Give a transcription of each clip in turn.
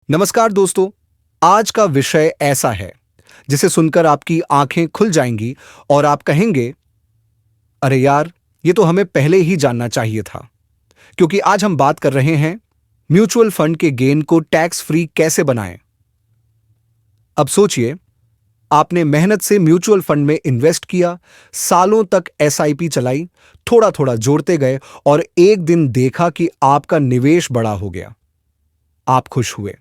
नमस्कार दोस्तों। आज का विषय ऐसा है जिसे सुनकर आपकी आंखें खुल जाएंगी और आप कहेंगे, अरे यार, ये तो हमें पहले ही जानना चाहिए था। क्योंकि आज हम बात कर रहे हैं म्यूचुअल फंड के गेन को टैक्स फ्री कैसे बनाएं। अब सोचिए, आपने मेहनत से म्यूचुअल फंड में इन्वेस्ट किया, सालों तक एसआईपी चलाई, थोड़ा थोड़ा जोड़ते गए और एक दिन देखा कि आपका निवेश बड़ा हो गया। आप खुश हुए,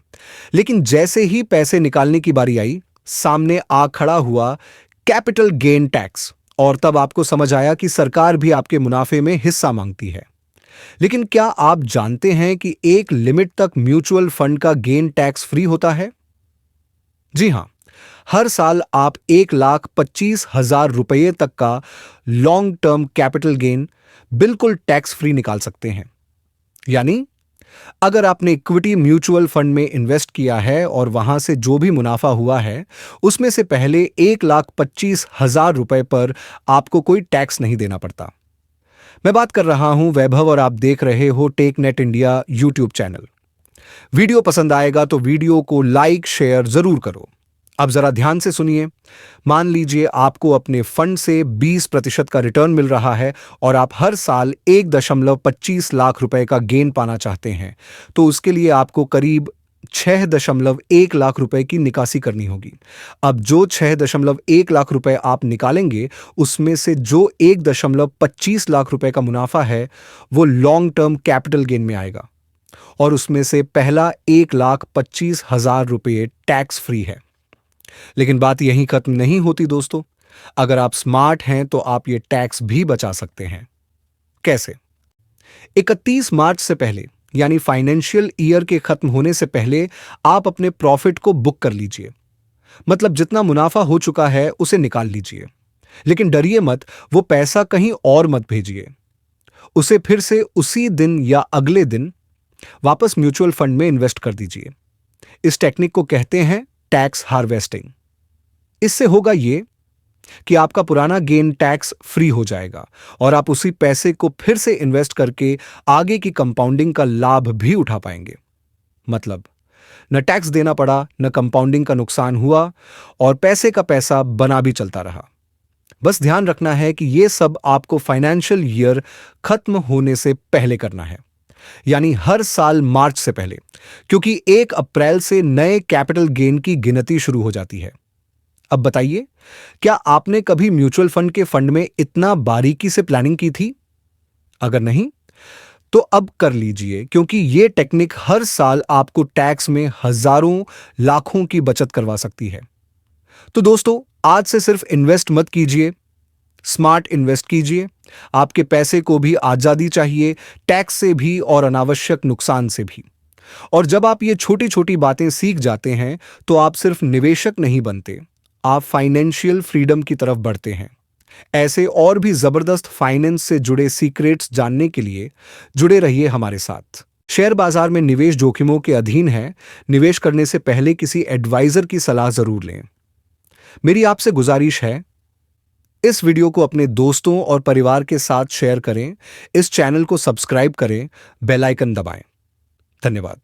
लेकिन जैसे ही पैसे निकालने की बारी आई, सामने आ खड़ा हुआ कैपिटल गेन टैक्स। और तब आपको समझ आया कि सरकार भी आपके मुनाफे में हिस्सा मांगती है। लेकिन क्या आप जानते हैं कि एक लिमिट तक म्यूचुअल फंड का गेन टैक्स फ्री होता है? जी हां, हर साल आप 1,25,000 रुपये तक का लॉन्ग टर्म कैपिटल गेन बिल्कुल टैक्स फ्री निकाल सकते हैं। यानी अगर आपने इक्विटी म्यूचुअल फंड में इन्वेस्ट किया है और वहां से जो भी मुनाफा हुआ है, उसमें से पहले 1,25,000 रुपए पर आपको कोई टैक्स नहीं देना पड़ता। मैं बात कर रहा हूं वैभव और आप देख रहे हो tech net India YouTube channel. Video पसंद आएगा तो वीडियो को लाइक शेयर जरूर करो। अब जरा ध्यान से सुनिए। मान लीजिए आपको अपने फंड से 20% का रिटर्न मिल रहा है और आप हर साल 1.25 लाख रुपए का गेन पाना चाहते हैं, तो उसके लिए आपको करीब 6.1 लाख रुपए की निकासी करनी होगी। अब जो 6.1 लाख रुपए आप निकालेंगे, उसमें से जो 1.25 लाख रुपए का मुनाफा है, वो लॉन्ग टर्म कैपिटल गेन में आएगा और उसमें से पहला 1,25,000 रुपये टैक्स फ्री है। लेकिन बात यहीं खत्म नहीं होती दोस्तों। अगर आप स्मार्ट हैं तो आप ये टैक्स भी बचा सकते हैं। कैसे? 31 मार्च से पहले, यानी फाइनेंशियल ईयर के खत्म होने से पहले, आप अपने प्रॉफिट को बुक कर लीजिए। मतलब जितना मुनाफा हो चुका है उसे निकाल लीजिए। लेकिन डरिए मत, वो पैसा कहीं और मत भेजिए। उसे फिर से उसी दिन या अगले दिन वापस म्यूचुअल फंड में इन्वेस्ट कर दीजिए। इस टेक्निक को कहते हैं टैक्स हार्वेस्टिंग। इससे होगा ये कि आपका पुराना गेन टैक्स फ्री हो जाएगा और आप उसी पैसे को फिर से इन्वेस्ट करके आगे की कंपाउंडिंग का लाभ भी उठा पाएंगे। मतलब न टैक्स देना पड़ा, न कंपाउंडिंग का नुकसान हुआ और पैसे का पैसा बना भी चलता रहा। बस ध्यान रखना है कि यह सब आपको फाइनेंशियल ईयर खत्म होने से पहले करना है, यानी हर साल मार्च से पहले, क्योंकि 1 अप्रैल से नए कैपिटल गेन की गिनती शुरू हो जाती है। अब बताइए, क्या आपने कभी म्यूचुअल फंड के फंड में इतना बारीकी से प्लानिंग की थी? अगर नहीं, तो अब कर लीजिए, क्योंकि यह टेक्निक हर साल आपको टैक्स में हजारों लाखों की बचत करवा सकती है। तो दोस्तों, आज से सिर्फ इन्वेस्ट मत कीजिए, स्मार्ट इन्वेस्ट कीजिए। आपके पैसे को भी आजादी चाहिए, टैक्स से भी और अनावश्यक नुकसान से भी। और जब आप ये छोटी छोटी बातें सीख जाते हैं, तो आप सिर्फ निवेशक नहीं बनते, आप फाइनेंशियल फ्रीडम की तरफ बढ़ते हैं। ऐसे और भी जबरदस्त फाइनेंस से जुड़े सीक्रेट्स जानने के लिए जुड़े रहिए हमारे साथ। शेयर बाजार में निवेश जोखिमों के अधीन है। निवेश करने से पहले किसी एडवाइजर की सलाह जरूर लें। मेरी आपसे गुजारिश है, इस वीडियो को अपने दोस्तों और परिवार के साथ शेयर करें, इस चैनल को सब्सक्राइब करें, बेल आइकन दबाएं। धन्यवाद।